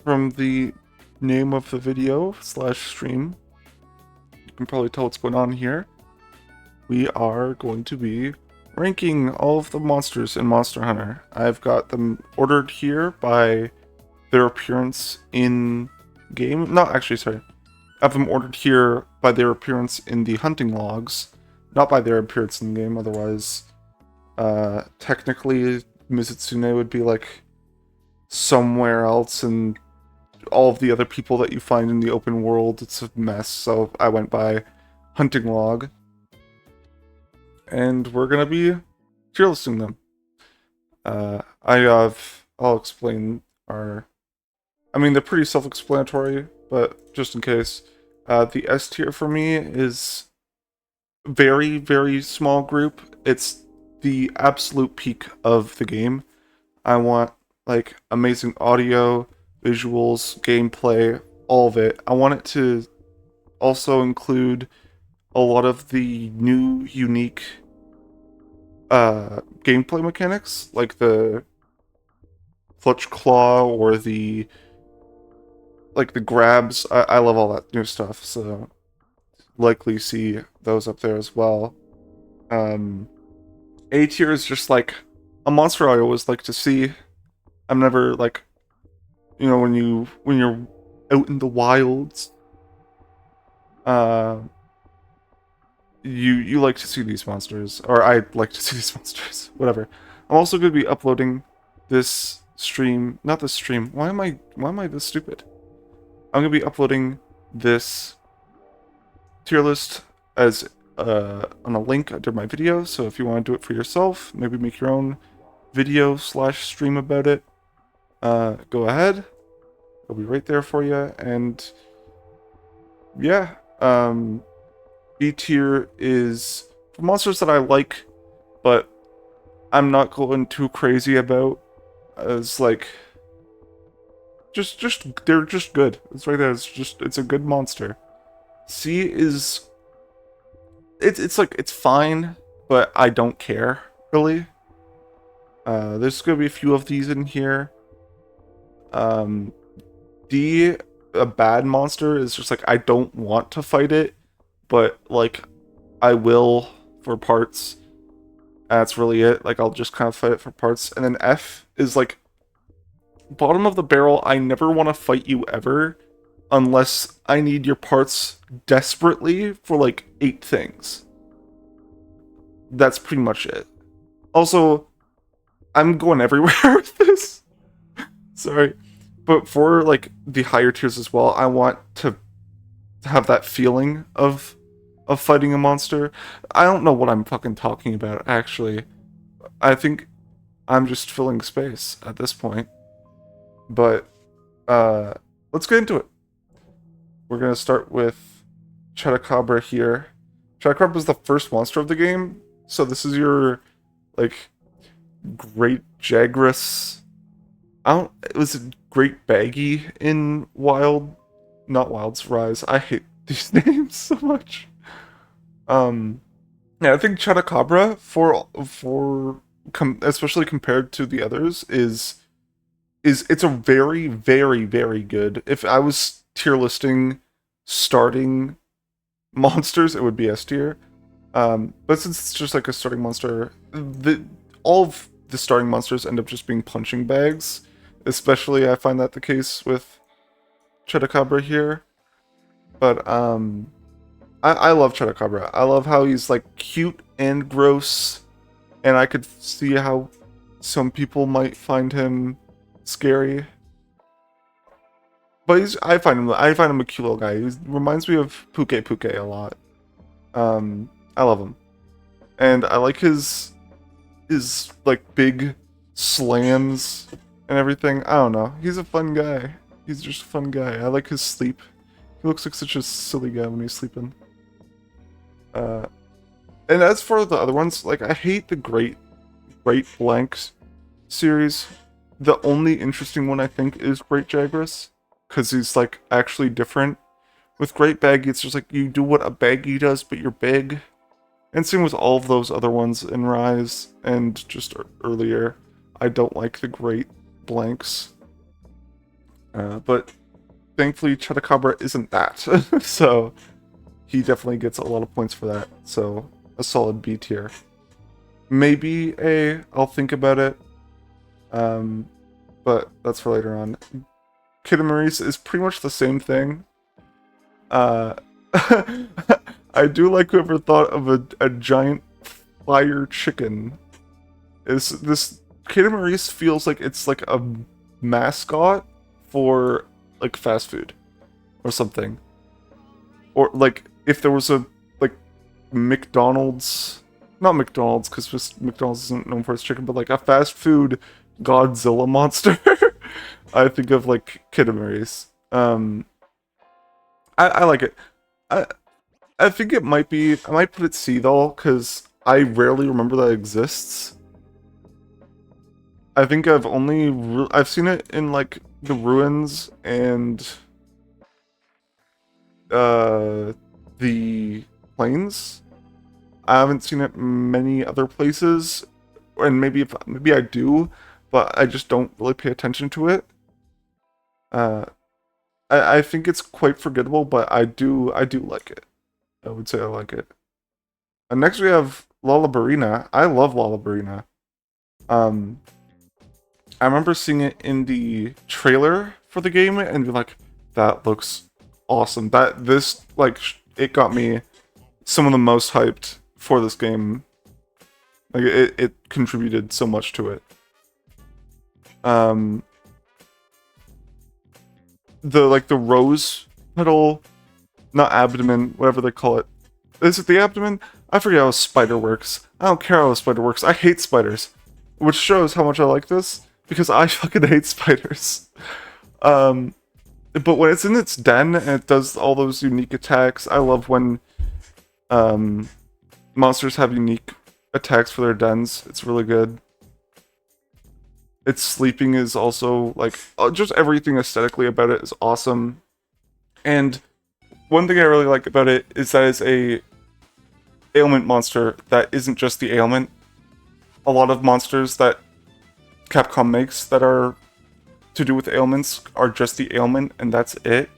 from the name of the video slash stream, you can probably tell what's going on here. We are going to be ranking all of the monsters in Monster Hunter. I've got them ordered here by their appearance in game. No, actually, sorry. I have them ordered here by their appearance in the hunting logs, not by their appearance in the game. Otherwise, technically, Mizutsune would be like somewhere else, and all of the other people that you find in the open world, it's a mess. So I went by hunting log, and we're gonna be tier listing them. I'll explain our. I mean, they're pretty self-explanatory, but just in case, the S tier for me is very, very small group. It's the absolute peak of the game. I want like amazing audio, visuals, gameplay, all of it. I want it to also include a lot of the new, unique gameplay mechanics, like the clutch claw or the grabs. I love all that new stuff, so likely see those up there as well. A tier is just like a monster I always like to see. I'm never like, when you're out in the wilds, you like to see these monsters, or I like to see these monsters. Whatever. I'm also going to be uploading this stream, not this stream. Why am I this stupid? I'm going to be uploading this tier list as on a link under my video, so if you want to do it for yourself, maybe make your own video / stream about it, go ahead. It'll be right there for you. And yeah, B tier is for monsters that I like, but I'm not going too crazy about, as like just they're just good. It's right there. It's a good monster. C is it's fine, but I don't care really. There's gonna be a few of these in here. D, a bad monster, is just like I don't want to fight it, but like I will for parts. That's really it. Like I'll just kind of fight it for parts. And then F is like bottom of the barrel. I never want to fight you ever, unless I need your parts desperately for like 8 things. That's pretty much it. Also, I'm going everywhere with this. Sorry. But for like the higher tiers as well, I want to have that feeling of fighting a monster. I don't know what I'm fucking talking about, actually. I think I'm just filling space at this point. But let's get into it. We're gonna start with Chupacabra here. Chupacabra is the first monster of the game, so this is your like great Jagras. It was a great baggy in not Wild's Rise. I hate these names so much. Yeah, I think Chupacabra especially compared to the others it's a very, very, very good. If I was tier listing starting monsters, it would be S tier. But since it's just like a starting monster, all of the starting monsters end up just being punching bags. Especially, I find that the case with Chupacabra here. But I love Chupacabra. I love how he's like cute and gross, and I could see how some people might find him scary. But I find him a cute little guy. He reminds me of Puke a lot. I love him, and I like his like big slams and everything. I don't know. He's a fun guy. He's just a fun guy. I like his sleep. He looks like such a silly guy when he's sleeping. And as for the other ones, like I hate the Great Blanks series. The only interesting one I think is Great Jagras, because he's like actually different. With Great Baggy, it's just like you do what a baggy does, but you're big. And same with all of those other ones in Rise and just earlier. I don't like the Great Blanks. But thankfully, Chupacabra isn't that, so he definitely gets a lot of points for that. So a solid B tier. Maybe A. I'll think about it. But that's for later on. Kidamaris is pretty much the same thing. I do like whoever thought of a giant fire chicken. This Kidamaris feels like it's like a mascot for like fast food or something. Or like if there was a like McDonald's, not McDonald's because McDonald's isn't known for its chicken, but like a fast food Godzilla monster. I think of like Kidamaris. I like it. I think it might be. I might put it C though, because I rarely remember that it exists. I think I've seen it in like the ruins and the plains. I haven't seen it many other places, and maybe I do, but I just don't really pay attention to it. I think it's quite forgettable, but I do like it. I would say I like it. And next we have Lollabarina. I love Lollabarina. I remember seeing it in the trailer for the game and be like, that looks awesome. It got me some of the most hyped for this game. Like it contributed so much to it. The rose petal, not abdomen, whatever they call it. Is it the abdomen? I forget how a spider works. I don't care how a spider works. I hate spiders. Which shows how much I like this, because I fucking hate spiders. But when it's in its den and it does all those unique attacks, I love when monsters have unique attacks for their dens. It's really good. Its sleeping is also, like, just everything aesthetically about it is awesome. And one thing I really like about it is that it's a ailment monster that isn't just the ailment. A lot of monsters that Capcom makes that are to do with ailments are just the ailment, and that's it.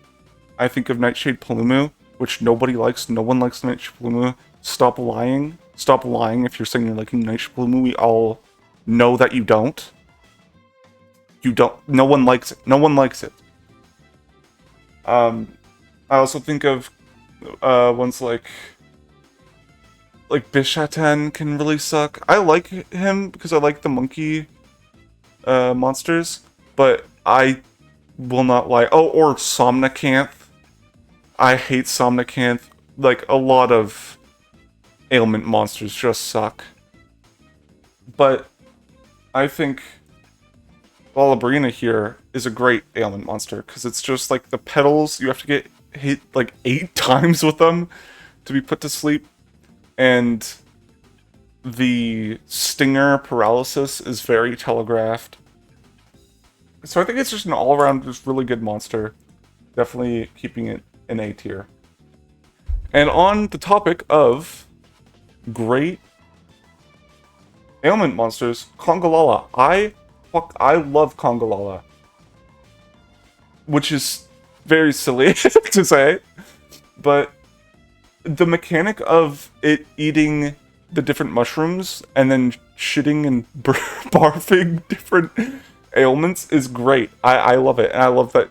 I think of Nightshade Palumu, which nobody likes. No one likes Nightshade Palumu. Stop lying. Stop lying if you're saying you're liking Nightshade Palumu. We all know that you don't. You don't. No one likes it. No one likes it. I also think of ones like Bishaten can really suck. I like him because I like the monkey monsters, but I will not lie. Oh, or Somnacanth. I hate Somnacanth. Like, a lot of ailment monsters just suck. But I think Lollabarina here is a great ailment monster, because it's just like the petals, you have to get hit like 8 times with them to be put to sleep, and the stinger paralysis is very telegraphed. So I think it's just an all-around just really good monster. Definitely keeping it in A tier. And on the topic of great ailment monsters, Congalala. I love Congalala. Which is very silly to say. But the mechanic of it eating the different mushrooms and then shitting and barfing different ailments is great. I love it. And I love that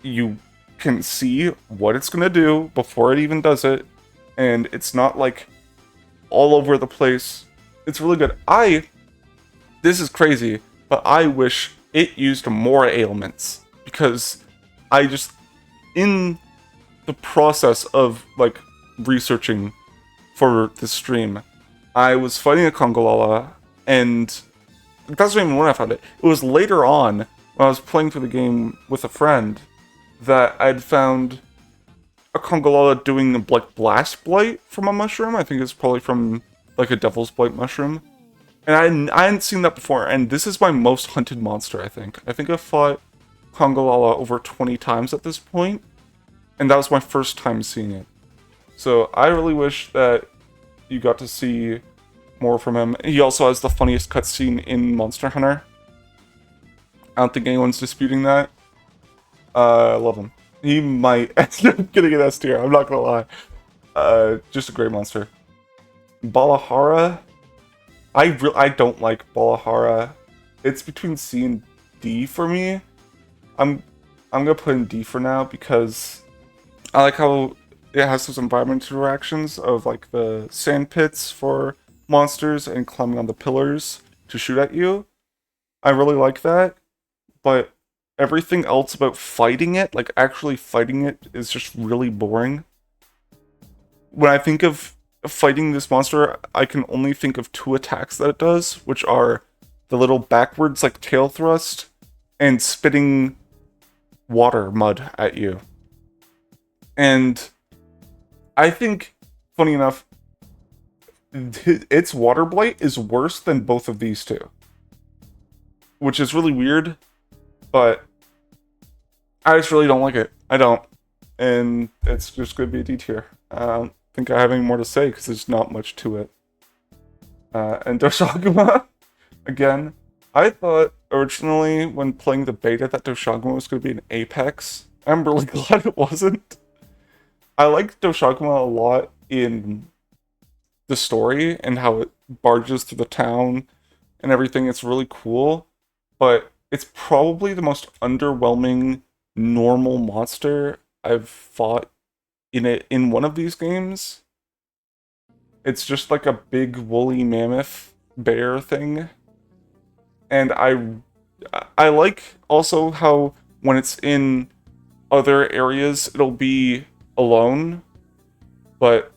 you can see what it's going to do before it even does it. And it's not like all over the place. It's really good. This is crazy, but I wish it used more ailments, because I just, in the process of like researching for this stream, I was fighting a Congalala, and that's not even when I found it. It was later on, when I was playing through the game with a friend, that I'd found a Congalala doing like Blast Blight from a mushroom. I think it's probably from like a Devil's Blight mushroom. And I hadn't seen that before, and this is my most hunted monster, I think. I think I've fought Congalala over 20 times at this point, and that was my first time seeing it. So I really wish that you got to see more from him. He also has the funniest cutscene in Monster Hunter. I don't think anyone's disputing that. I love him. He might end up getting an S tier, I'm not gonna lie. Just a great monster. Balahara. I don't like Balahara. It's between C and D for me. I'm gonna put in D for now because I like how it has those environment interactions of like the sand pits for monsters and climbing on the pillars to shoot at you. I really like that, but everything else about fighting it, like actually fighting it, is just really boring. When I think of fighting this monster, I can only think of two attacks that it does, which are the little backwards like tail thrust and spitting water mud at you. And I think, funny enough, its water blight is worse than both of these two, which is really weird, but I just really don't like it. I don't. And it's just going to be a D tier. I don't think I have any more to say because there's not much to it. And Doshaguma, again, I thought originally when playing the beta that Doshaguma was going to be an Apex. I'm really glad it wasn't. I like Doshaguma a lot in the story and how it barges through the town and everything. It's really cool, but it's probably the most underwhelming normal monster I've fought in one of these games. It's just like a big woolly mammoth bear thing. And I like also how when it's in other areas it'll be alone, but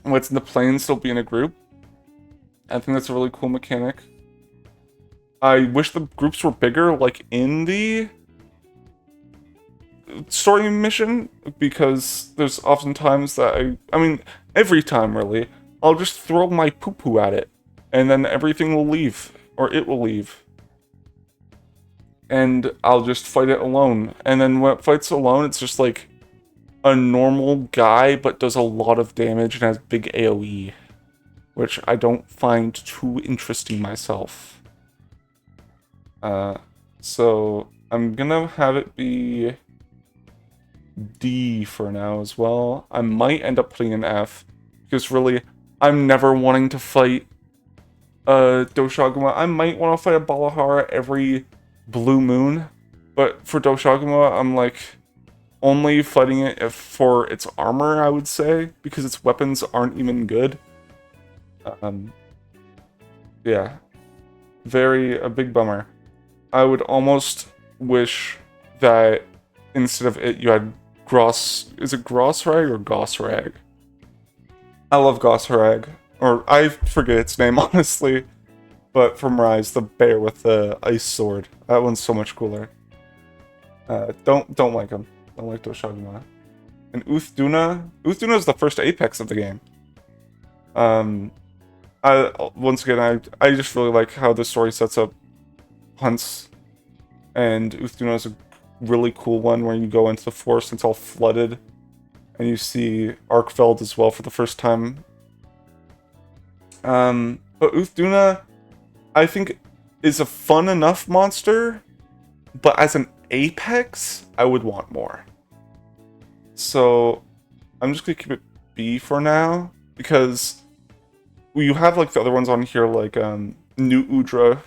when it's in the plains it'll be in a group. I think that's a really cool mechanic. I wish the groups were bigger, like in the story mission, because there's often times that I mean, every time really, I'll just throw my poo-poo at it, and then everything will leave, or it will leave. And I'll just fight it alone. And then when it fights alone, it's just like a normal guy, but does a lot of damage and has big AoE, which I don't find too interesting myself. So I'm gonna have it be D for now as well. I might end up putting an F, because really, I'm never wanting to fight Doshaguma. I might want to fight a Balahara every blue moon, but for Doshaguma, I'm like only fighting it for its armor, I would say, because its weapons aren't even good. Yeah, a big bummer. I would almost wish that instead of it, you had is it Grossrag or Gossrag? I love Gossrag, or I forget its name, honestly, but from Rise, the bear with the ice sword. That one's so much cooler. Don't like him. Don't like Doshaguma. And Uthduna is the first Apex of the game. Once again, I just really like how the story sets up hunts, and Uthduna is a really cool one where you go into the forest and it's all flooded, and you see Arkfeld as well for the first time. But Uthduna, I think, is a fun enough monster, but as an Apex, I would want more. So I'm just gonna keep it B for now, because you have like the other ones on here, like New Udra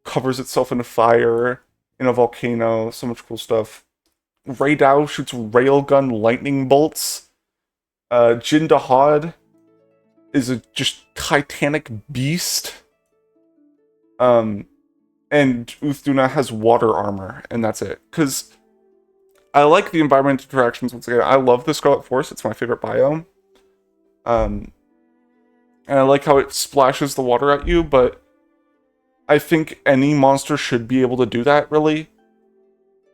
covers itself in fire in a volcano, so much cool stuff. Raidao shoots railgun lightning bolts. Jin Dahad is a just titanic beast. And Uthduna has water armor, and that's it. Because I like the environment interactions once again. I love the Scarlet Forest, it's my favorite biome. And I like how it splashes the water at you, but I think any monster should be able to do that, really.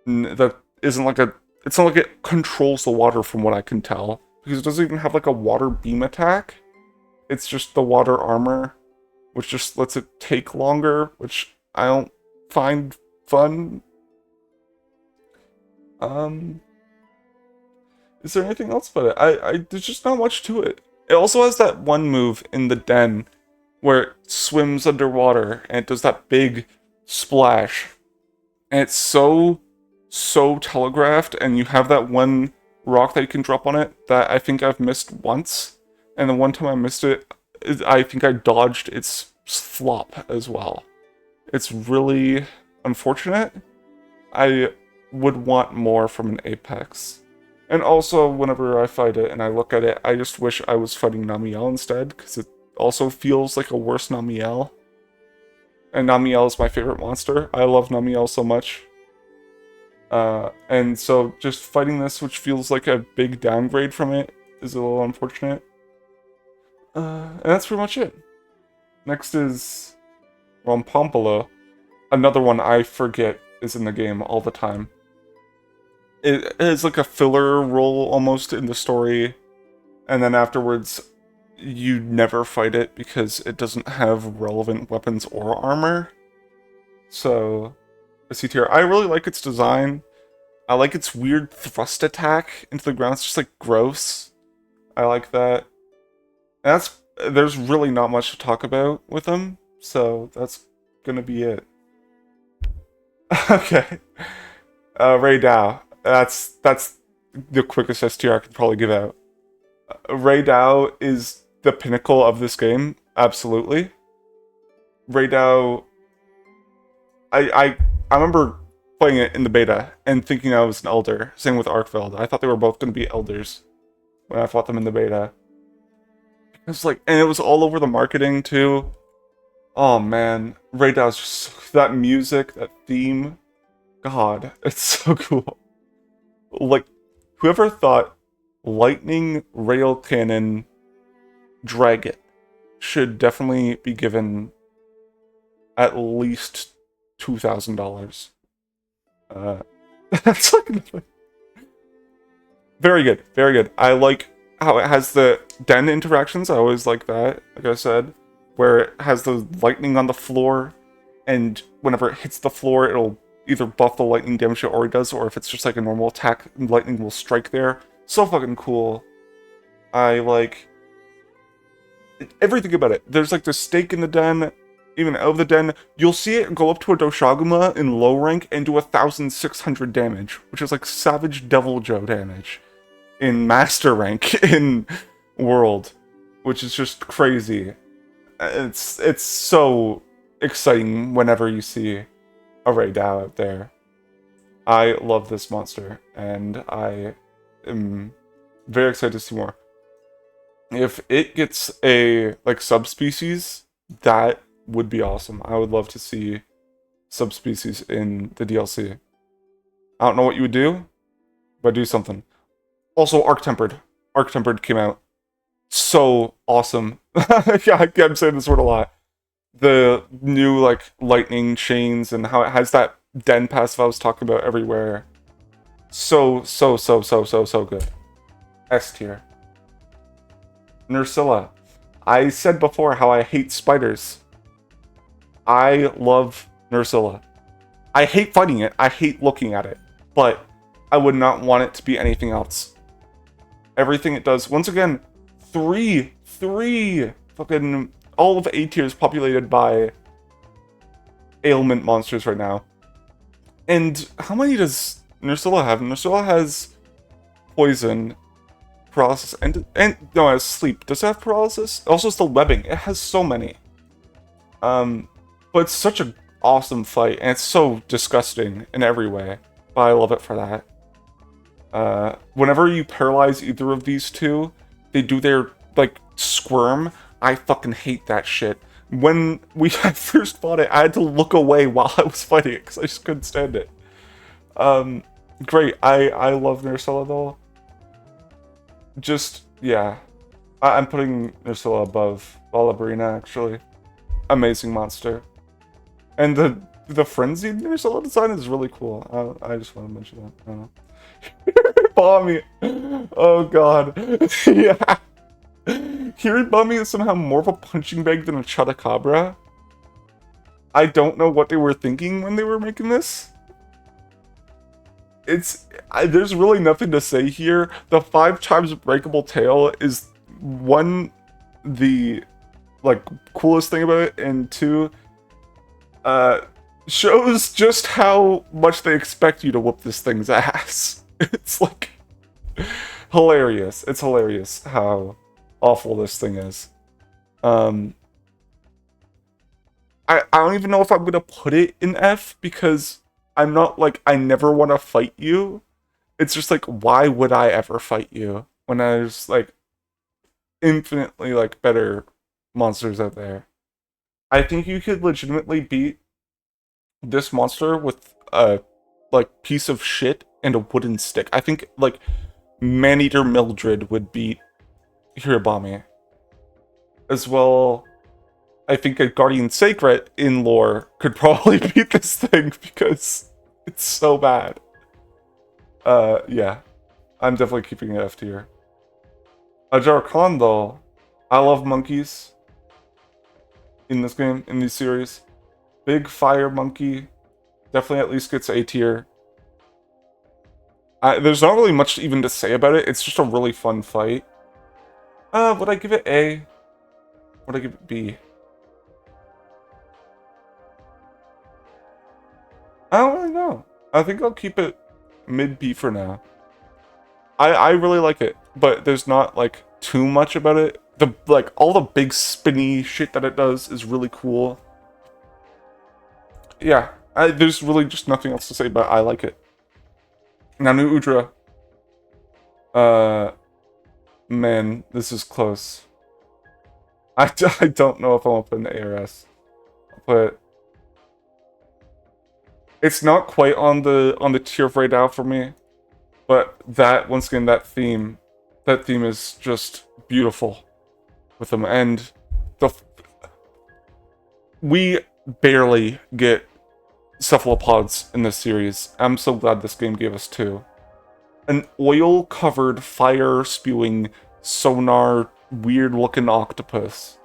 That isn't like it's not like it controls the water from what I can tell. Because it doesn't even have like a water beam attack. It's just the water armor, which just lets it take longer, which I don't find fun. Is there anything else about it? There's just not much to it. It also has that one move in the den where it swims underwater and it does that big splash. And it's so so telegraphed, and you have that one rock that you can drop on it that I think I've missed once, and the one time I missed it, I think I dodged its flop as well. It's really unfortunate. I would want more from an Apex. And also, whenever I fight it and I look at it, I just wish I was fighting Namiel instead, because it also feels like a worse Namiel. And Namiel is my favorite monster. I love Namiel so much. And so just fighting this, which feels like a big downgrade from it, is a little unfortunate. And that's pretty much it. Next is Rompompolo. Another one I forget is in the game all the time. It is like a filler role almost in the story, and then afterwards you never fight it because it doesn't have relevant weapons or armor. So, a C tier. I really like its design. I like its weird thrust attack into the ground. It's just like gross. I like that. And there's really not much to talk about with them, so that's gonna be it. Okay. Ray Dow. That's the quickest S tier I could probably give out. Ray Dow is the pinnacle of this game, absolutely. Ray Dow, I remember playing it in the beta and thinking I was an elder. Same with Arkveld. I thought they were both going to be elders when I fought them in the beta. It was like, and it was all over the marketing too. Oh man, Ray Dow's just that music, that theme. God, it's so cool. Like, whoever thought Lightning Rail Cannon Dragon should definitely be given at least $2,000. That's like nothing. Very good, very good. I like how it has the den interactions. I always like that, like I said, where it has the lightning on the floor, and whenever it hits the floor, it'll either buff the lightning damage it already does, or if it's just like a normal attack, lightning will strike there. So fucking cool. I like everything about it. There's like the stake in the den, even out of the den. You'll see it go up to a Doshaguma in low rank and do 1,600 damage, which is like Savage Devil Joe damage in Master rank in World, which is just crazy. It's so exciting whenever you see a Ray Dow out there. I love this monster, and I am very excited to see more. If it gets a like subspecies, that would be awesome. I would love to see subspecies in the DLC. I don't know what you would do, but do something. Also, Arc Tempered. Arc Tempered came out. So awesome. Yeah, I'm saying this word a lot. The new like lightning chains and how it has that den passive I was talking about everywhere. So good. S tier. Nursilla. I said before how I hate spiders. I love Nursilla. I hate fighting it. I hate looking at it. But I would not want it to be anything else. Everything it does. Once again, three fucking all of A tier is populated by ailment monsters right now. And how many does Nursilla have? Nursilla has poison, paralysis, and no, it has sleep. Does it have paralysis? Also, it's the webbing. It has so many. But it's such an awesome fight, and it's so disgusting in every way. But I love it for that. Whenever you paralyze either of these two, they do their like squirm. I fucking hate that shit. When I first fought it, I had to look away while I was fighting it because I just couldn't stand it. Great. I love Nursilla though. Just yeah, I'm putting Nursilla above Balabrina actually. Amazing monster, and the frenzied Nursilla design is really cool. I just want to mention that. I don't know. Bommy. Oh god. Yeah. Hiribami is somehow more of a punching bag than a Chutacabra. I don't know what they were thinking when they were making this. There's really nothing to say here. The 5 times breakable tail is one, the like coolest thing about it, and two, shows just how much they expect you to whoop this thing's ass. It's like hilarious. It's hilarious how awful this thing is. I don't even know if I'm gonna put it in F because I'm not like I never want to fight you. It's just like why would I ever fight you when there's like infinitely like better monsters out there. I think you could legitimately beat this monster with a like piece of shit and a wooden stick. I think like Maneater Mildred would beat Hirobami. As well, I think a Guardian Sacred in lore could probably beat this thing because it's so bad. Yeah. I'm definitely keeping it F tier. A Jarkon though, I love monkeys in this game, in these series. Big fire monkey, definitely at least gets A tier. There's not really much even to say about it, it's just a really fun fight. Would I give it A? Would I give it B? I don't really know. I think I'll keep it mid B for now. I really like it, but there's not like too much about it. The like all the big spinny shit that it does is really cool. Yeah, there's really just nothing else to say, but I like it. Nanu Udra. Man, this is close. I don't know if I'm up in ARS, but it's not quite on the tier of right now for me. But that once again, that theme is just beautiful with them, and we barely get cephalopods in this series. I'm so glad this game gave us two. An oil-covered, fire-spewing, sonar, weird-looking octopus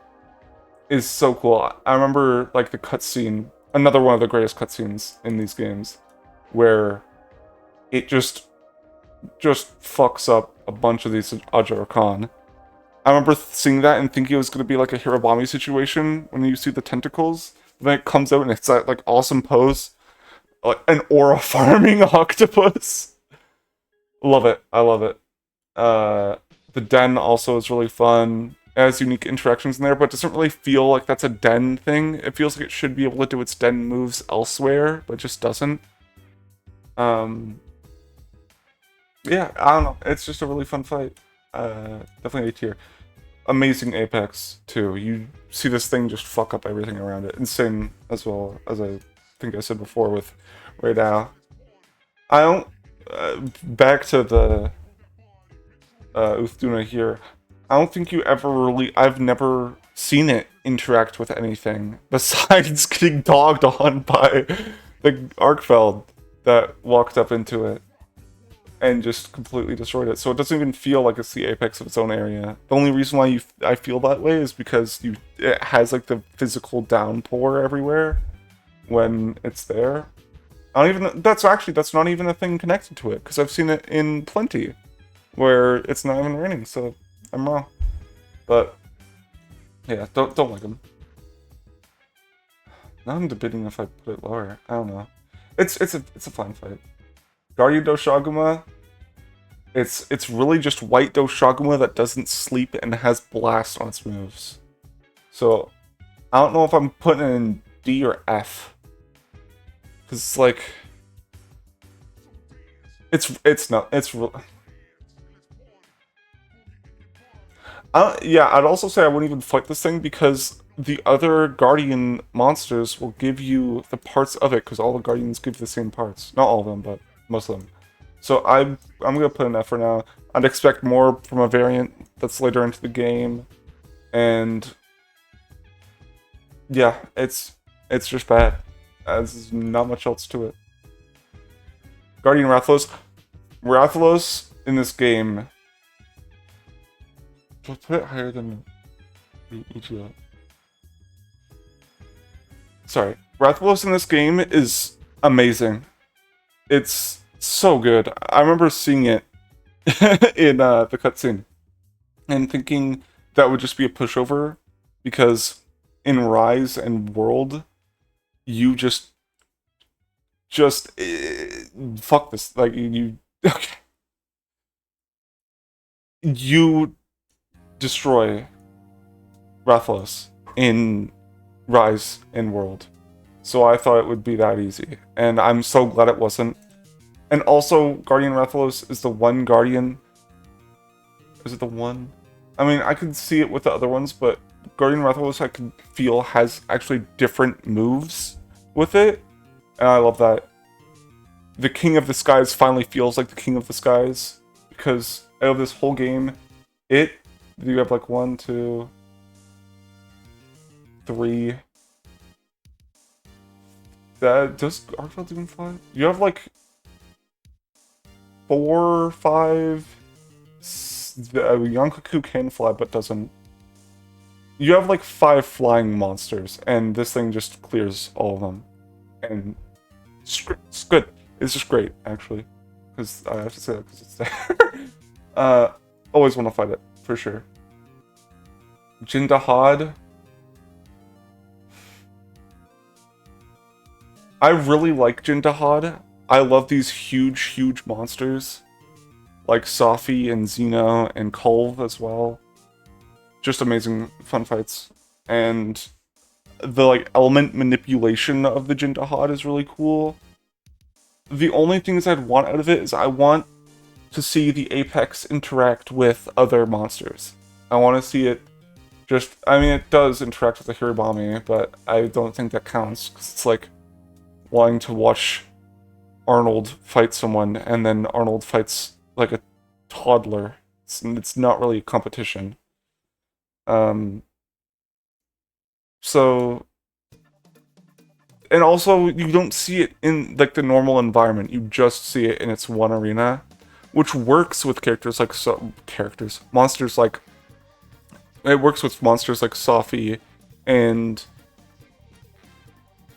is so cool. I remember, like, the cutscene, another one of the greatest cutscenes in these games, where it just fucks up a bunch of these Ajar-Khan. I remember seeing that and thinking it was going to be like a Hirobami situation when you see the tentacles. Then it comes out and it's that, like, awesome pose. Like, an aura farming octopus. Love it. I love it. The den also is really fun. It has unique interactions in there, but it doesn't really feel like that's a den thing. It feels like it should be able to do its den moves elsewhere, but just doesn't. Yeah, I don't know. It's just a really fun fight. Definitely A tier. Amazing Apex, too. You see this thing just fuck up everything around it. Insane, as well, as I think I said before with right now. I don't... back to the Uthduna here. I don't think you ever really... I've never seen it interact with anything besides getting dogged on by the Arkfeld that walked up into it and just completely destroyed it. So it doesn't even feel like it's the apex of its own area. The only reason why I feel that way is because it has like the physical downpour everywhere when it's there. I don't even... That's not even a thing connected to it, because I've seen it in Plenty, where it's not even raining, so I'm wrong. But, yeah, don't like them. Now I'm debating if I put it lower. I don't know. It's a fine fight. Guardian Doshaguma, it's really just white Doshaguma that doesn't sleep and has blast on its moves. So, I don't know if I'm putting it in D or F. Because it's like... It's not... It's real... yeah, I'd also say I wouldn't even fight this thing because the other Guardian monsters will give you the parts of it, because all the Guardians give the same parts. Not all of them, but most of them. So I'm gonna put an F for now. I'd expect more from a variant that's later into the game, and yeah, it's just bad. There's not much else to it. Guardian Rathalos. Rathalos in this game... Let's put it higher than the EGO. Sorry. Rathalos in this game is amazing. It's so good. I remember seeing it in the cutscene and thinking that would just be a pushover, because in Rise and World, you just just fuck this. Like you okay. You destroy Rathalos in Rise in World. So I thought it would be that easy. And I'm so glad it wasn't. And also, Guardian Rathalos is the one Guardian. Is it the one? I mean, I could see it with the other ones, but Guardian Rathalos I can feel has actually different moves with it. And I love that. The King of the Skies finally feels like the King of the Skies. Because out of this whole game, you have like 1, 2, 3. Does Arcveld even fly? You have like 4, 5. Yonkaku can fly, but doesn't. You have like 5 flying monsters, and this thing just clears all of them. And it's good. It's just great, actually. Because I have to say that because it's there. Always want to fight it, for sure. Jindahad. I really like Jindahad. I love these huge monsters. Like Safi and Xeno and Kulve as well. Just amazing fun fights. And the like element manipulation of the Jindahad is really cool. The only things I'd want out of it is I want to see the Apex interact with other monsters. I want to see it just... I mean, it does interact with the Hiribami, but I don't think that counts. Because it's like wanting to watch Arnold fight someone, and then Arnold fights like a toddler. It's not really a competition. So... And also, you don't see it in like the normal environment. You just see it in its one arena, which works with characters like monsters like. It works with monsters like Safi, and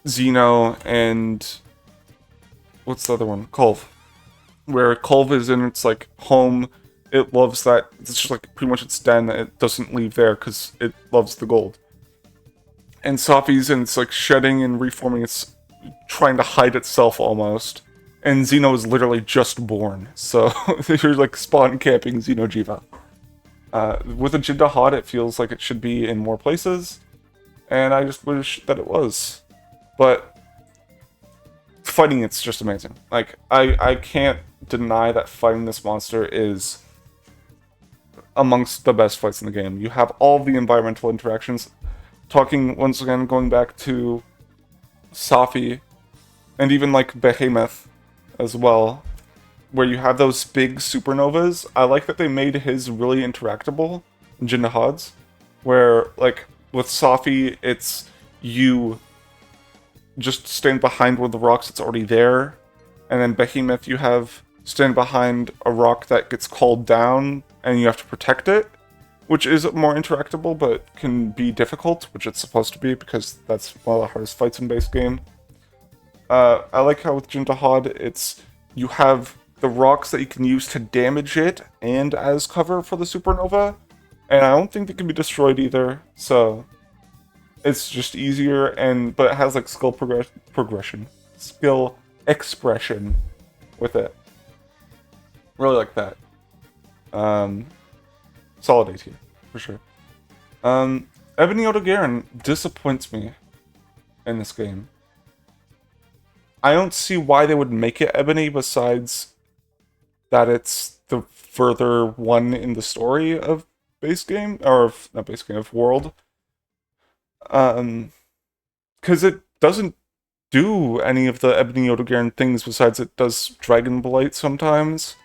Xeno, and what's the other one? Kulve, where Kulve is in its like home. It loves that. It's just like pretty much its den. It doesn't leave there because it loves the gold. And Safi's and it's like shedding and reforming, it's trying to hide itself almost. And Xeno is literally just born, so you're like spawn camping Xeno'jiiva. With a Jindahad, it feels like it should be in more places, and I just wish that it was. But fighting it's just amazing. Like, I can't deny that fighting this monster is amongst the best fights in the game. You have all the environmental interactions. Talking, once again, going back to Safi, and even like Behemoth as well, where you have those big supernovas. I like that they made his really interactable, Jindahad's, where like with Safi, it's you just stand behind one of the rocks that's already there, and then Behemoth you have stand behind a rock that gets called down and you have to protect it. Which is more interactable, but can be difficult, which it's supposed to be, because that's one of the hardest fights in base game. I like how with Jindahad, it's... You have the rocks that you can use to damage it, and as cover for the supernova, and I don't think they can be destroyed either, so... It's just easier, but it has, like, skill progression. Skill expression with it. Really like that. Solid A tier, for sure. Ebony Odogaron disappoints me in this game. I don't see why they would make it Ebony besides that it's the further one in the story of base game, or not base game, of World. Because it doesn't do any of the Ebony Odogaron things besides it does Dragon Blight sometimes.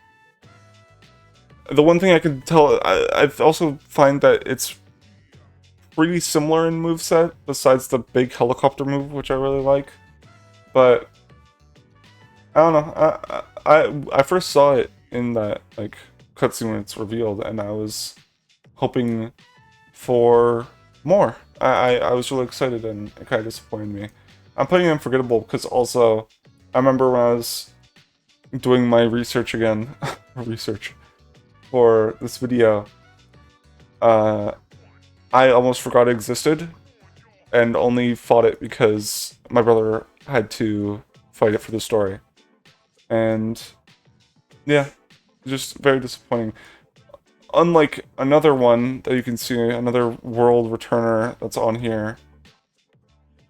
The one thing I can tell, I also find that it's pretty similar in moveset, besides the big helicopter move, which I really like. But I don't know. I first saw it in that like cutscene when it's revealed, and I was hoping for more. I was really excited, and it kind of disappointed me. I'm putting it in forgettable because also I remember when I was doing my research again, for this video, I almost forgot it existed, and only fought it because my brother had to fight fight it for the story. And yeah, just very disappointing. Unlike another one that you can see, another world returner that's on here,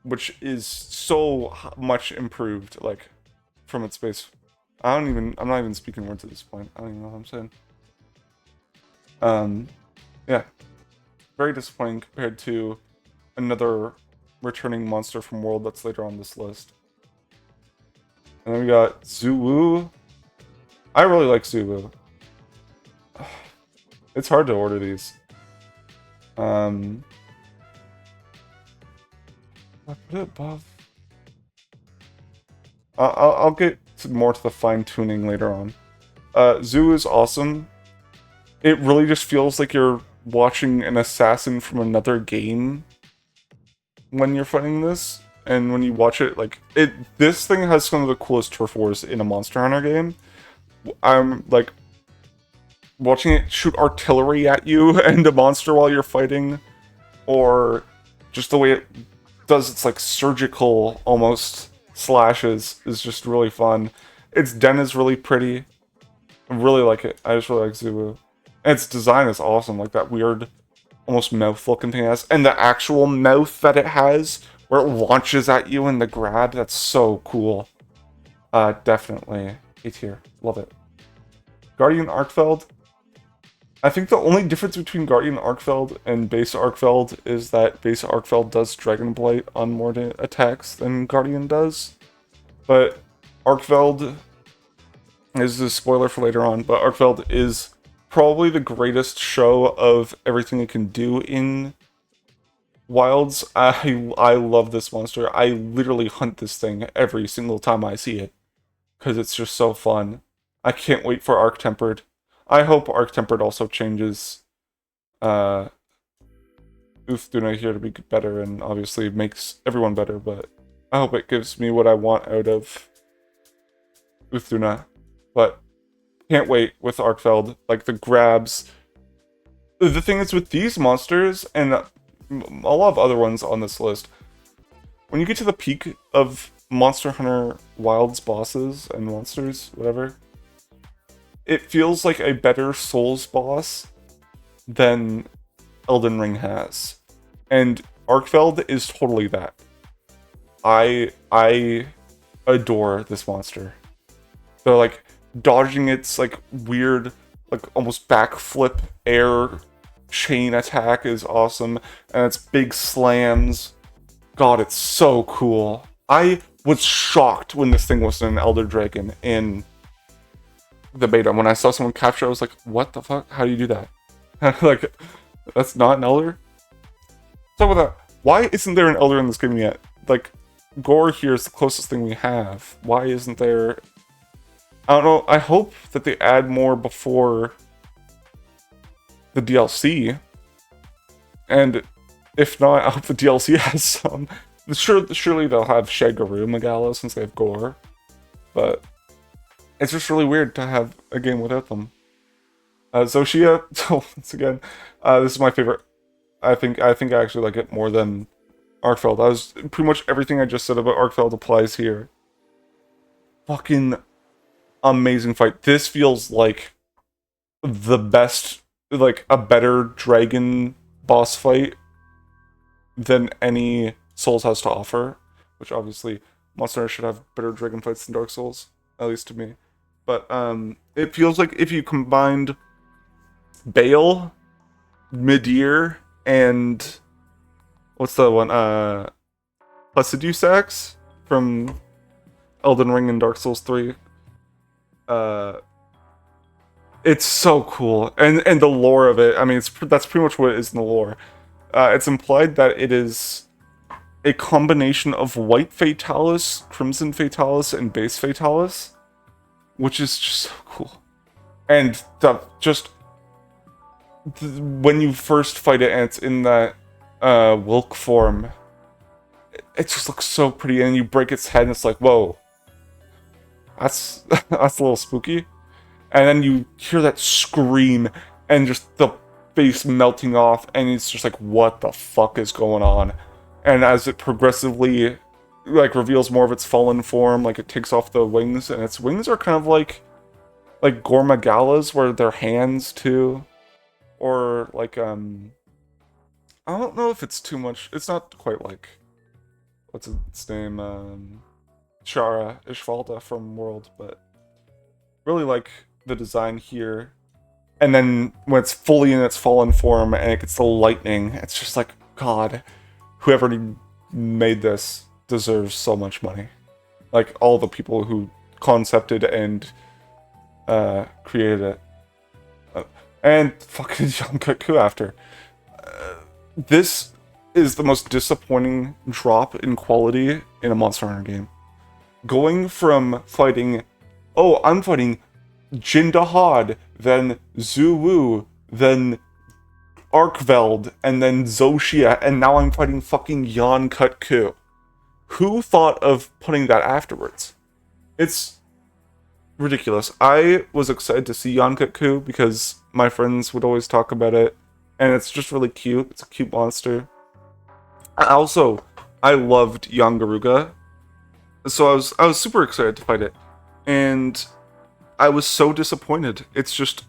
which is so much improved, like, from its base. I'm not even speaking words at this point. I don't even know what I'm saying. Yeah. Very disappointing compared to another returning monster from World that's later on this list. And then we got Zuwu. I really like Zuwu. It's hard to order these. I put it above. I'll get more to the fine-tuning later on. Zoo is awesome. It really just feels like you're watching an assassin from another game when you're fighting this. And when you watch it, like, this thing has some of the coolest turf wars in a Monster Hunter game. I'm, like, watching it shoot artillery at you and a monster while you're fighting. Or just the way it does its, like, surgical, almost, slashes is just really fun. Its den is really pretty. I really like it. I just really like Zuwu. And its design is awesome, like that weird, almost mouth-looking thing it has. And the actual mouth that it has, where it launches at you in the grab, that's so cool. Definitely A tier. Love it. Guardian Arkfeld. I think the only difference between Guardian Arkfeld and base Arkfeld is that base Arkfeld does Dragon Blight on more attacks than Guardian does. But Arkfeld is a spoiler for later on, but Arkfeld is probably the greatest show of everything it can do in Wilds. I love this monster. I literally hunt this thing every single time I see it, because it's just so fun. I can't wait for Arc Tempered. I hope Arc Tempered also changes Uthduna here to be better, and obviously makes everyone better, but I hope it gives me what I want out of Uthduna. But can't wait with Arkfeld. Like, the grabs. The thing is with these monsters, and a lot of other ones on this list, when you get to the peak of Monster Hunter Wilds bosses and monsters, whatever, it feels like a better Souls boss than Elden Ring has. And Arkfeld is totally that. I adore this monster. So, like, dodging its, like, weird, like, almost backflip air chain attack is awesome. And its big slams. God, it's so cool. I was shocked when this thing was an Elder Dragon in the beta. When I saw someone capture it, I was like, what the fuck? How do you do that? Like, that's not an Elder? So with that, why isn't there an Elder in this game yet? Like, Gore here is the closest thing we have. Why isn't there... I don't know, I hope that they add more before the DLC. And if not, I hope the DLC has some. Surely they'll have Shagaru Megala since they have Gore. But it's just really weird to have a game without them. Zoshia, once again, this is my favorite. I think I actually like it more than Arkfeld. Pretty much everything I just said about Arkfeld applies here. Fucking amazing fight. This feels like the best, like a better dragon boss fight than any Souls has to offer. Which obviously, Monster Hunter should have better dragon fights than Dark Souls, at least to me. But it feels like if you combined Bale, Midir, and what's the one? Placidusax from Elden Ring and Dark Souls 3. It's so cool, and the lore of it. I mean, that's pretty much what it is in the lore. It's implied that it is a combination of White Fatalis, Crimson Fatalis, and Base Fatalis, which is just so cool. And when you first fight it, and it's in that Wilk form, it just looks so pretty. And you break its head, and it's like, whoa. That's that's a little spooky. And then you hear that scream and just the face melting off, and it's just like, what the fuck is going on? And as it progressively like reveals more of its fallen form, like it takes off the wings, and its wings are kind of like Gormagalla's, where they're hands too, or like I don't know if it's too much. It's not quite like what's its name, Shara Ishvalda from World, but really like the design here. And then when it's fully in its fallen form and it gets the lightning, it's just like, God, whoever made this deserves so much money. Like all the people who concepted and created it. And fucking Jungkook after. This is the most disappointing drop in quality in a Monster Hunter game. Going from fighting, oh, I'm fighting Jindahad, then Zuwu, then Arkveld, and then Zoshia, and now I'm fighting fucking Jan Kut-Ku. Who thought of putting that afterwards? It's ridiculous. I was excited to see Jan Kut-Ku because my friends would always talk about it, and it's just really cute. It's a cute monster. I loved Jan Garuga, so I was super excited to fight it, and I was so disappointed. It's just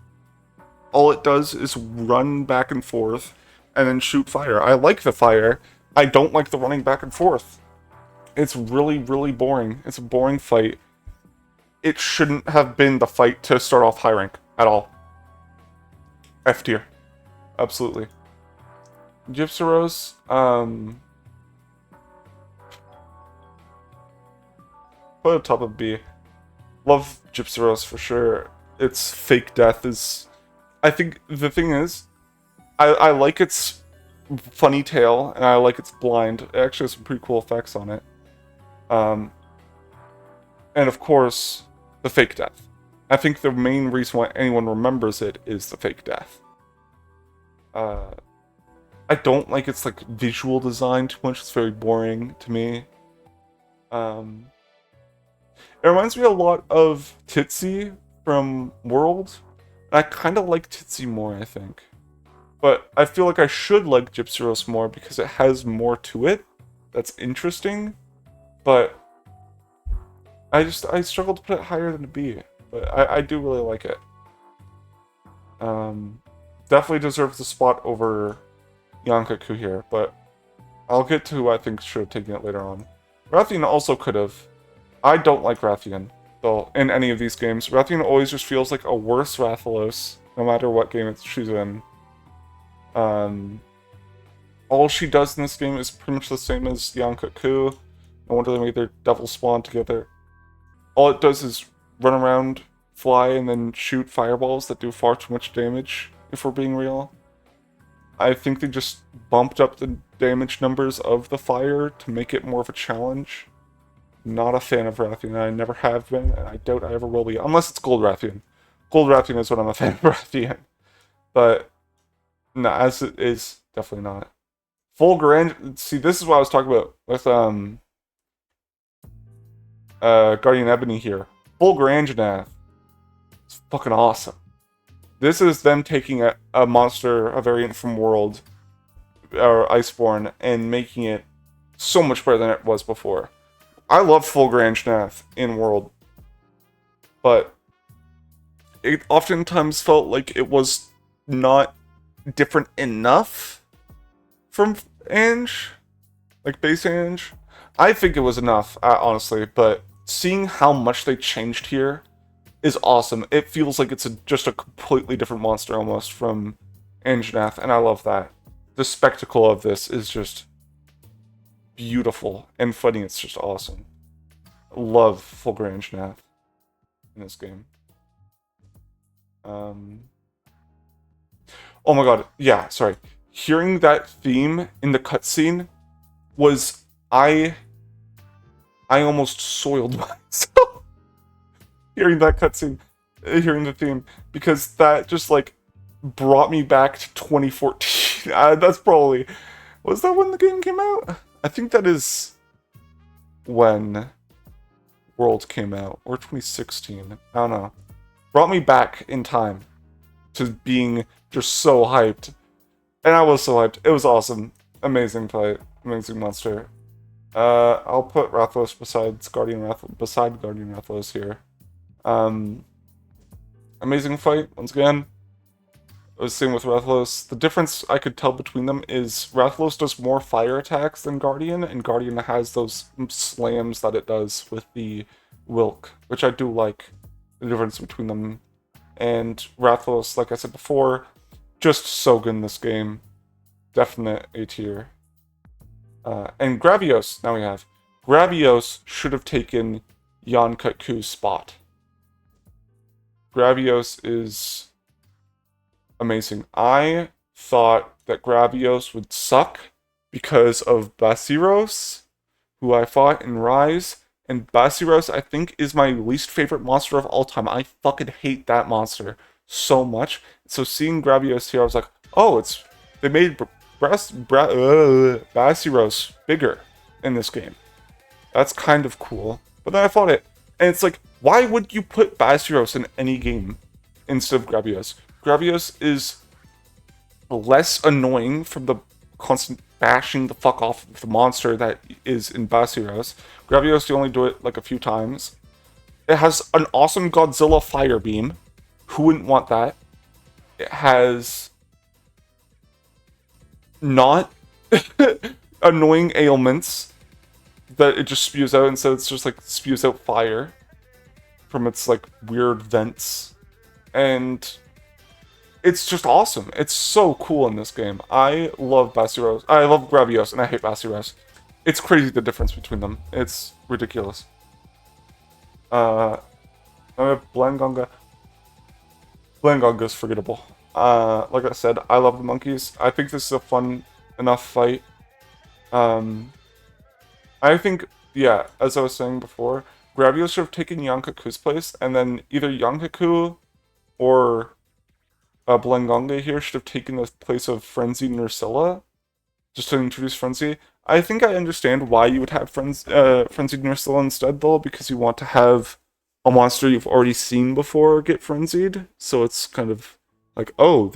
all it does is run back and forth and then shoot fire. I like the fire. I don't like the running back and forth. It's really, really boring. It's a boring fight. It shouldn't have been the fight to start off high rank at all. F tier. Absolutely. Gypsyros, put it top of B. Love Gypsyros for sure. Its fake death is... I think the thing is, I like its funny tail, and I like its blind. It actually has some pretty cool effects on it. And of course, the fake death. I think the main reason why anyone remembers it is the fake death. I don't like its like visual design too much. It's very boring to me. It reminds me a lot of Titsy from World. I kind of like Titsy more, I think. But I feel like I should like Gypsyros more because it has more to it that's interesting. But I struggle to put it higher than a B. But I do really like it. Definitely deserves the spot over Jan Kut-Ku here, but I'll get to who I think should have taken it later on. Rathian also could have. I don't like Rathian, though, in any of these games. Rathian always just feels like a worse Rathalos, no matter what game she's in. All she does in this game is pretty much the same as Jan Kut-Ku. No wonder they made their devil spawn together. All it does is run around, fly, and then shoot fireballs that do far too much damage, if we're being real. I think they just bumped up the damage numbers of the fire to make it more of a challenge. Not a fan of Rathian. I never have been, and I doubt I ever will be. Unless it's Gold Rathian. Gold Rathian is when I'm a fan of Rathian. But, no, as it is, definitely not. Full Grand... See, this is what I was talking about with, Guardian Ebony here. Full Granjanath. It's fucking awesome. This is them taking a monster, a variant from World, or Iceborne, and making it so much better than it was before. I love Full Granjanath in World, but it oftentimes felt like it was not different enough from Ange, like base Ange. I think it was enough, honestly, but seeing how much they changed here is awesome. It feels like it's just a completely different monster almost from Anjanath, and I love that. The spectacle of this is just beautiful, and fighting it's just awesome. I love Full Anjanath in this game. Oh my god, yeah, sorry. Hearing that theme in the cutscene was... I almost soiled myself. Hearing that cutscene, hearing the theme, because that just, like, brought me back to 2014. That's probably... Was that when the game came out? I think that is when World came out, or 2016. I don't know. Brought me back in time to being just so hyped. And I was so hyped. It was awesome. Amazing fight. Amazing monster. I'll put Rathalos beside Guardian Rathalos here. Um, amazing fight once again. Same with Rathalos. The difference I could tell between them is Rathalos does more fire attacks than Guardian, and Guardian has those slams that it does with the Wilk, which I do like the difference between them. And Rathalos, like I said before, just so good in this game. Definite A tier. And Gravios, now we have. Gravios should have taken Yankutku's spot. Gravios is amazing. I thought that Gravios would suck because of Basiros, who I fought in Rise. And Basiros, I think, is my least favorite monster of all time. I fucking hate that monster so much. So seeing Gravios here, I was like, oh, they made Basiros bigger in this game. That's kind of cool. But then I fought it, and it's like, why would you put Basiros in any game instead of Gravios? Gravios is less annoying from the constant bashing the fuck off of the monster that is in Basiros. Gravios, you only do it like a few times. It has an awesome Godzilla fire beam. Who wouldn't want that? It has not annoying ailments that it just spews out, and so it's just like spews out fire from its like weird vents. And it's just awesome. It's so cool in this game. I love Basiros. I love Gravios, and I hate Basiros. It's crazy the difference between them. It's ridiculous. I have Blangonga. Blangonga's forgettable. Like I said, I love the monkeys. I think this is a fun enough fight. I think, yeah, as I was saying before, Gravios should have taken Yankutku's place, and then either Yankutku or Blangonga here should have taken the place of Frenzied Nursilla, just to introduce Frenzy. I think I understand why you would have Frenzied Nursilla instead, though, because you want to have a monster you've already seen before get Frenzied, so it's kind of like, oh,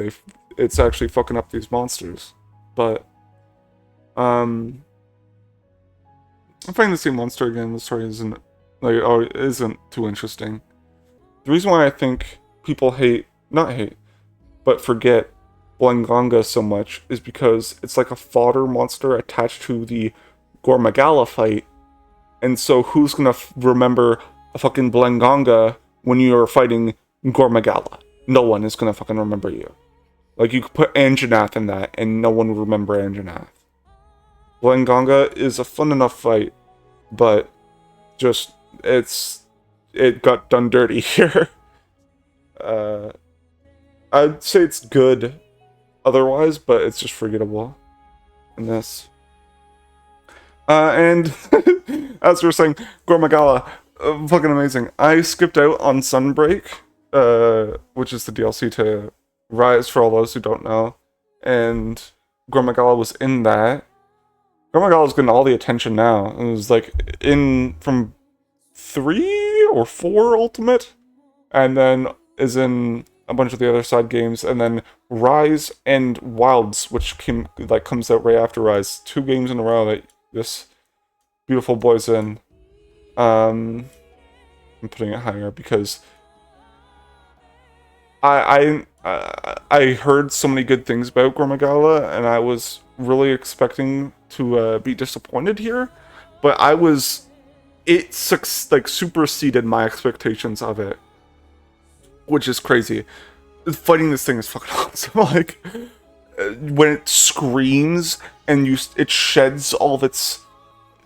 it's actually fucking up these monsters. But, I'm fighting the same monster again. The story isn't too interesting. The reason why I think people but forget Blangonga so much is because it's like a fodder monster attached to the Gormagala fight. And so who's gonna remember a fucking Blangonga when you're fighting Gormagala? No one is gonna fucking remember you. Like, you could put Anjanath in that and no one would remember Anjanath. Blangonga is a fun enough fight, but just, it got done dirty here. I'd say it's good otherwise, but it's just forgettable in this. And as we were saying, Gormagala, fucking amazing. I skipped out on Sunbreak, which is the DLC to Rise for all those who don't know, and Gormagala was in that. Gormagala's getting all the attention now. It was like from 3 or 4 Ultimate, and then is in a bunch of the other side games, and then Rise and Wilds, which comes out right after Rise. 2 games in a row that this beautiful boy's in. I'm putting it higher because I heard so many good things about Gormagala, and I was really expecting to be disappointed here, but it superseded my expectations of it, which is crazy. Fighting this thing is fucking awesome. Like, when it screams and it sheds all of its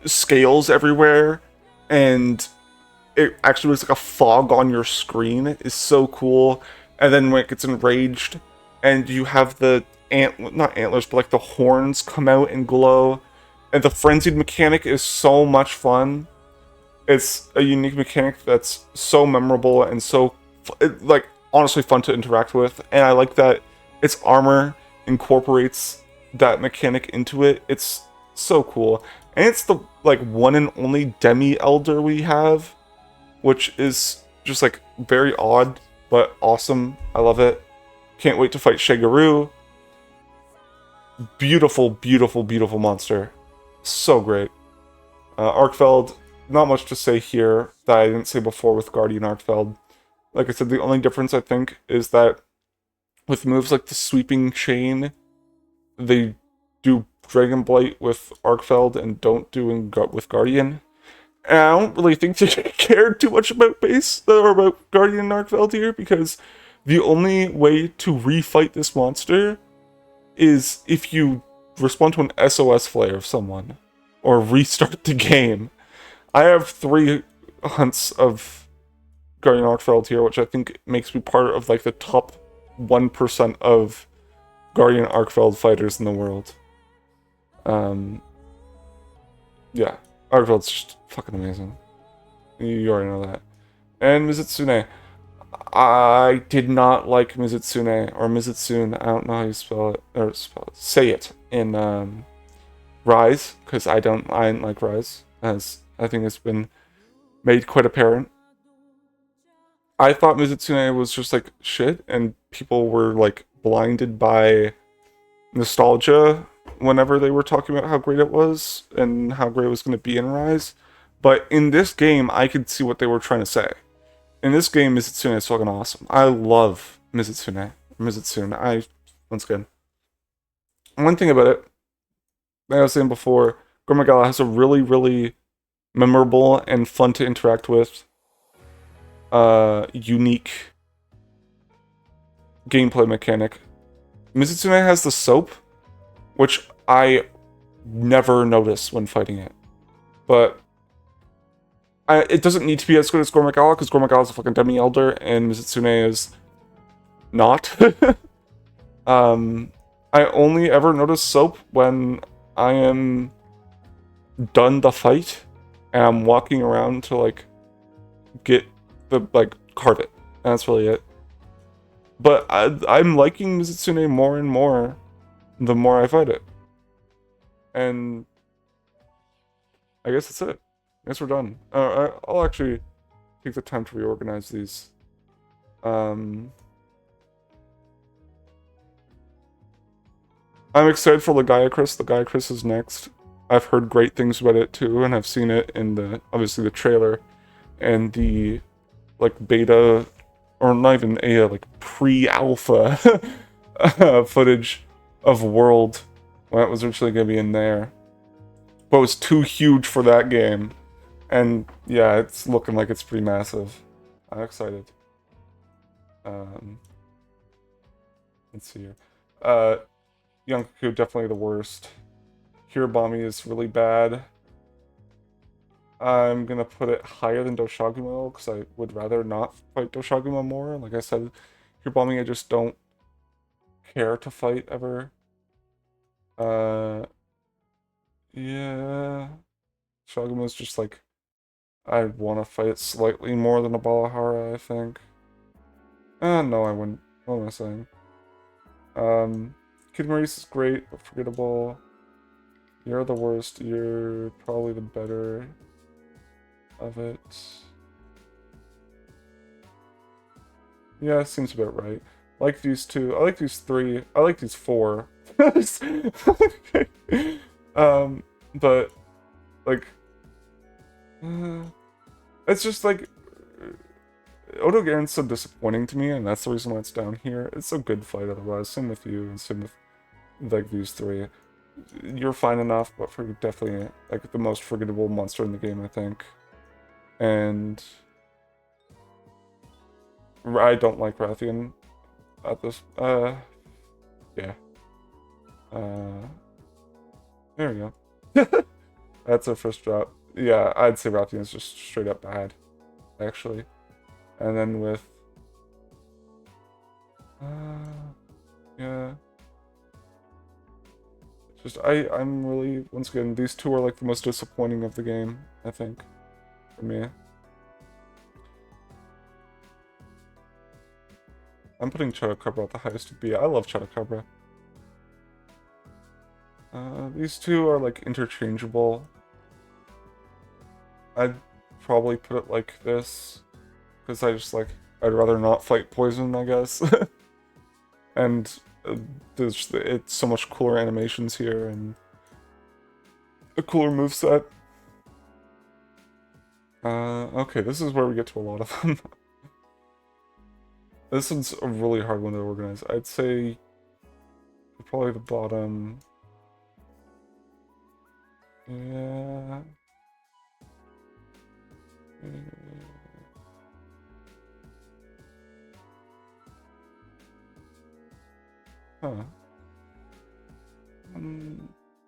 scales everywhere, and it actually looks like a fog on your screen, is so cool. And then when it gets enraged, and you have the not antlers, but like the horns come out and glow, and the frenzied mechanic is so much fun. It's a unique mechanic that's so memorable and so honestly fun to interact with, and I like that its armor incorporates that mechanic into it. It's so cool, and it's the one and only Demi Elder we have, which is just very odd but awesome. I love it. Can't wait to fight Shigeru. Beautiful, beautiful, beautiful monster. So great. Arkfeld, not much to say here that I didn't say before with Guardian Arkfeld. Like I said, the only difference I think is that with moves like the Sweeping Chain, they do Dragon Blight with Arkfeld and don't do with Guardian. And I don't really think they cared too much about base or about Guardian Arkfeld here, because the only way to refight this monster is if you respond to an SOS flare of someone or restart the game. I have 3 hunts of Guardian Arkfeld here, which I think makes me part of like the top 1% of Guardian Arkfeld fighters in the world. Yeah, Arkfeld's just fucking amazing. You already know that. And Mizutsune. I did not like Mizutsune, or Mizutsune, I don't know how you spell it, or say it, in Rise, because I didn't like Rise, as I think it's been made quite apparent. I thought Mizutsune was just like shit, and people were like blinded by nostalgia whenever they were talking about how great it was and how great it was going to be in Rise. But in this game, I could see what they were trying to say. In this game, Mizutsune is fucking awesome. I love Mizutsune. Once again. One thing about it, like I was saying before, Gormagala has a really, really memorable and fun to interact with, unique gameplay mechanic. Mizutsune has the soap, which I never notice when fighting it. But it doesn't need to be as good as Gormagala, because Gormagala is a fucking demi-elder, and Mizutsune is not. I only ever notice soap when I am done the fight, and I'm walking around to, like, get the, like, carve it. And that's really it. But I'm liking Mizutsune more and more the more I fight it. And I guess that's it. I guess we're done. I'll actually take the time to reorganize these. I'm excited for Lagiacrus. Lagiacrus is next. I've heard great things about it too, and I've seen it in obviously the trailer and the like beta, or not even a like pre-alpha footage of World when it was originally gonna be in there, but it was too huge for that game. And yeah, it's looking like it's pretty massive. I'm excited. Let's see here. Yonkaku, definitely the worst. Hirobami is really bad. I'm gonna put it higher than Doshaguma, because I would rather not fight Doshaguma more. Like I said, Hirobami I just don't care to fight ever. Yeah. Shoguma's just like, I want to fight it slightly more than a Balahara, I think. No, I wouldn't. What am I saying? Kid Maurice is great, but forgettable. You're the worst. You're probably the better of it. Yeah, seems about right. I like these 2. I like these 3. I like these 4. But like, it's just like Otogaren's so disappointing to me, and that's the reason why it's down here. It's a good fight otherwise. Same with you, and same with like these 3. You're fine enough, but for definitely like the most forgettable monster in the game, I think. And I don't like Rathian at this. Yeah. There we go. That's our first drop. Yeah, I'd say Rathian is just straight up bad, actually. And then with, yeah. Just, I'm really, once again, these 2 are like the most disappointing of the game, I think, for me. I'm putting Chotokabra at the highest B. I love Chotokabra. These 2 are like interchangeable. I'd probably put it like this, because I just like, I'd rather not fight poison, I guess. And it's so much cooler animations here and a cooler moveset. Okay, this is where we get to a lot of them. This one's a really hard one to organize. I'd say probably the bottom. Yeah. Huh.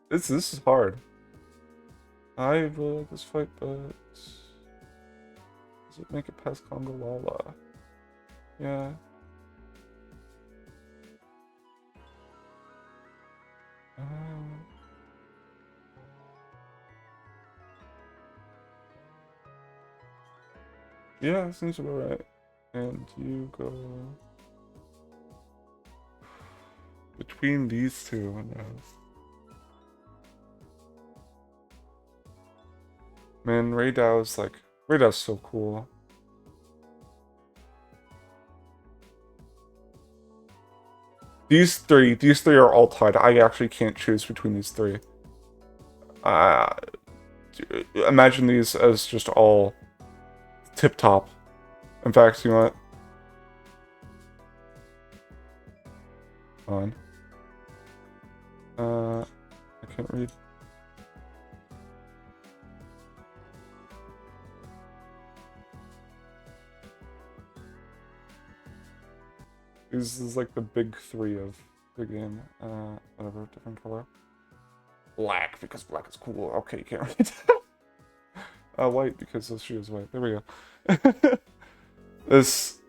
This is hard. I really like this fight, but does it make it past Congo Lala? Yeah. Yeah, seems about right. And you go between these two windows. Man, Raydow's so cool. These three are all tied. I actually can't choose between these three. Imagine these as just all tip top. In fact, you know what? On. I can't read. This is like the big three of the game. Whatever, different color. Black, because black is cool. Okay, you can't read. White, because she is white. There we go. This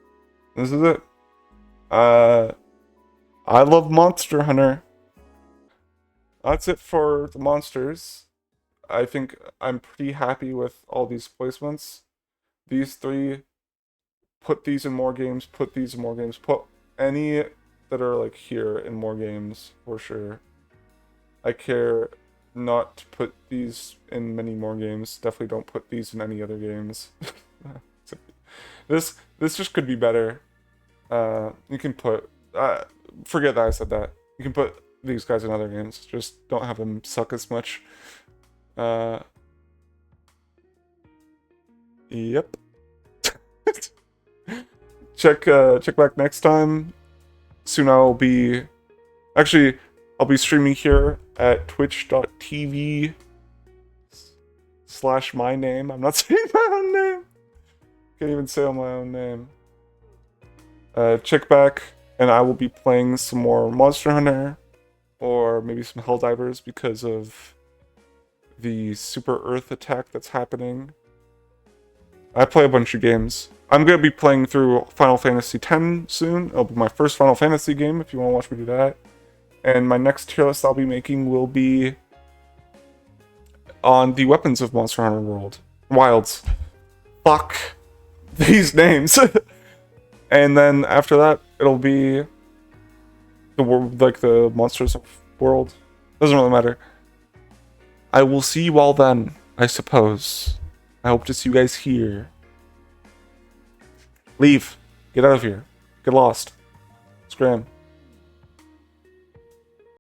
is it. I love Monster Hunter. That's it for the monsters. I think I'm pretty happy with all these placements. These three, put these in more games, put these in more games, put any that are like here in more games for sure. I care not to put these in many more games. Definitely don't put these in any other games. This just could be better. You can put forget that I said that. You can put these guys in other games. Just don't have them suck as much. Yep. Check back next time. Soon I'll be streaming here at twitch.tv/my name. I'm not saying my own name. Can't even say my own name. Check back, and I will be playing some more Monster Hunter, or maybe some Helldivers because of the Super Earth attack that's happening. I play a bunch of games. I'm going to be playing through Final Fantasy X soon. It'll be my first Final Fantasy game if you want to watch me do that. And my next tier list I'll be making will be on the weapons of Monster Hunter World. Wilds. Fuck these names. And then after that, it'll be the world, like the monsters of world. Doesn't really matter. I will see you all then, I suppose. I hope to see you guys here. Leave. Get out of here. Get lost. Scram.